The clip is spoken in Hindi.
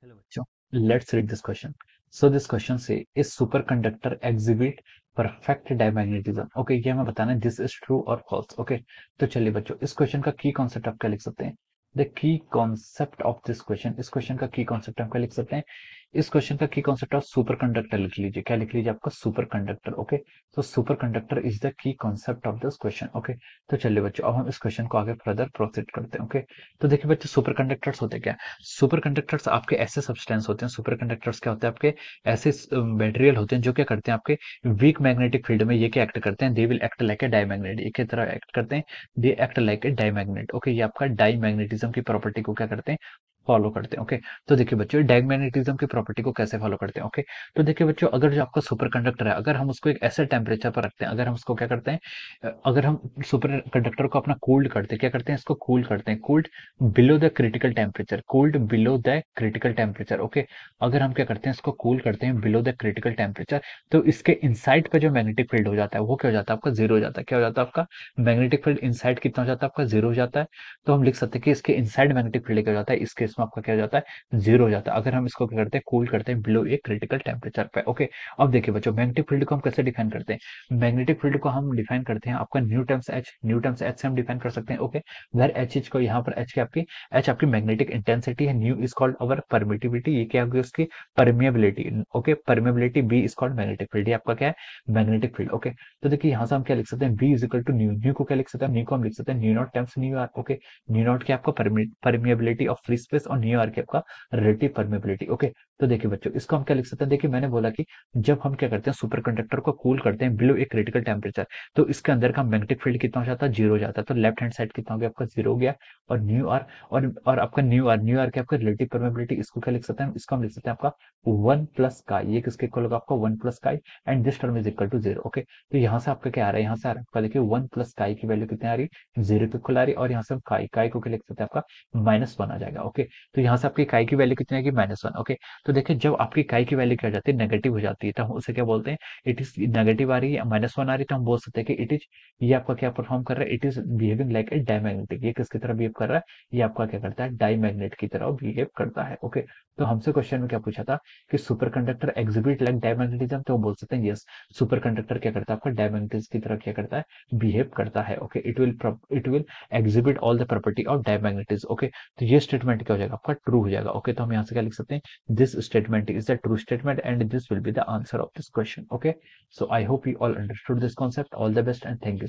Hello बच्चों, let's read this question. So this question say is superconductor exhibit perfect diamagnetism? Okay, ये हमें बताना है this is true or false. Okay, तो चलिए बच्चों इस क्वेश्चन का की कॉन्सेप्ट आप क्या लिख सकते हैं? The key concept of this question, इस क्वेश्चन का की कॉन्सेप्ट आप क्या लिख सकते हैं? इस क्वेश्चन का की कॉन्सेप्ट ऑफ सुपर कंडक्टर लिख लीजिए। क्या लिख लीजिए? आपका सुपर कंडक्टर। ओके, तो super conductor is the key concept of this question. Okay, तो चलिए बच्चों अब हम इस क्वेश्चन को आगे फर्दर प्रोसीड करते हैं। ओके, तो देखिए बच्चों सुपर कंडक्टर्स होते क्या? सुपर कंडक्टर्स आपके ऐसे सब्सटेंस होते हैं, सुपर कंडक्टर्स क्या होते हैं आपके ऐसे मटेरियल होते हैं जो क्या करते हैं आपके वीक मैग्नेटिक फील्ड में ये क्या एक्ट करते हैं? They will act like a diamagnet, एक की तरह एक्ट करते हैं। They act like a diamagnet. Okay, ये आपका डायमैग्नेटिज्म की प्रॉपर्टी को क्या करते हैं? फॉलो करते हैं। ओके, तो देखिए बच्चों डायमैग्नेटिज्म की प्रॉपर्टी को कैसे फॉलो करते हैं? ओके, तो देखिए बच्चों अगर जो आपका सुपर कंडक्टर है, अगर हम उसको एक ऐसे टेम्परेचर पर रखते हैं, अगर हम उसको क्या करते हैं, अगर हम सुपर कंडक्टर को अपना कूल्ड करते हैं, क्या करते हैं? इसको कूल करते हैं, cooled below the critical temperature, cooled below the critical temperature. Okay, अगर हम क्या करते हैं इसको कूल करते हैं बिलो द क्रिटिकल टेम्परेचर, तो इसके इनसाइड पे जो मैग्नेटिक फील्ड हो जाता है वो क्या हो जाता है? आपका जीरो हो जाता है। क्या हो जाता है? आपका मैग्नेटिक फील्ड इनसाइड कितना हो जाता है? आपका जीरो हो जाता है। तो हम लिख सकते हैं कि इसके इनसाइड मैग्नेटिक फील्ड क्या हो जाता है? इस केस में आपका क्या हो जाता है? जीरो हो जाता है। अगर हम इसको क्या करते हैं? कूल करते हैं बिलो ए क्रिटिकल टेम्परेचर पे। ओके, अब देखिए बच्चों मैग्नेटिक फील्ड को हम कैसे डिफाइन करते हैं? मैग्नेटिक फील्ड को हम डिफाइन करते हैं आपका new times H, new times H से हम डिफाइन कर सकते हैं। ओके, वेर एच को यहाँ पर एच की आपकी एच आपकी मैग्नेटिक इंटेंसिटी है, mu is called our permittivity, ये क्या होगी उसकी permeability. Okay, permeability B is called magnetic field, ये आपका क्या है? Magnetic field. ओके, तो देखिए यहाँ से हम क्या लिख सकते हैं? B is equal to mu, mu को क्या लिख सकते हैं? न्यू को हम लिख सकते हैं mu naught times mu r. Okay, mu naught की आपका परमिएबिलिटी ऑफ फ्री स्पेस और न्यू आर की आपका रिलेटिव परमिएबिलिटी। ओके, तो देखिए बच्चों इसको हम क्या लिख सकते हैं? देखिए मैंने बोला कि जब हम क्या करते हैं सुपर कंडक्टर को कूल करते हैं बिलो एक क्रिटिकल टेम्परेचर, तो इसके अंदर का मैग्नेटिक फील्ड कितना हो जाता है? जीरो हो जाता है। तो लेफ्ट हैंड साइड कितना हो गया? आपका जीरो हो गया। और न्यू आर और आपका न्यू आर के आपका रिलेटिव परमेबिलिटी, इसको क्या लिख सकते हैं? इसको हम लिख सकते हैं आपका वन प्लस काई, ये किसके इक्वल होगा? आपका one plus chi, and this term is equal to zero. Okay, तो यहाँ से आपका क्या आ रहा है? यहाँ से आ रहा है आपका देखिए वन प्लस काई की वैल्यू कितनी आ रही है? जीरो के इक्वल आ रही है। और यहाँ से हम काई काई को क्या लिख सकते हैं? आपका माइनस वन आ जाएगा। ओके, तो यहाँ से आपकी काई की वैल्यू कितनी आएगी? Minus one. ओके, तो देखिए जब आपकी काई की वैल्यू क्या हो जाती है? नेगेटिव हो जाती है, तो हम उसे क्या बोलते हैं? इट इज नेगेटिव आ रही है, माइनस वन आ रही है, तो हम बोल सकते हैं कि इट इज, ये आपका क्या परफॉर्म कर रहा है? It is behaving like a diamagnetic, ये किसकी तरह बिहेव कर रहा है? ये आपका क्या करता है? डायमैग्नेट की तरह बिहेव करता है। ओके, तो हमसे क्वेश्चन में क्या पूछा था कि super conductor exhibit like diamagnetism, तो हम बोल सकते हैं यस, सुपर कंडक्टर क्या करता है? आपका डायमैग्नेटिज्म की तरह क्या करता है? बिहेव करता है। Okay, it will exhibit all the property of diamagnetism. Okay, तो ये स्टेटमेंट क्या हो जाएगा? आपका ट्रू हो जाएगा। ओके, तो हम यहाँ से क्या लिख सकते हैं? This statement is the true statement and this will be the answer of this question. Okay, so I hope you all understood this concept. All the best and thank you.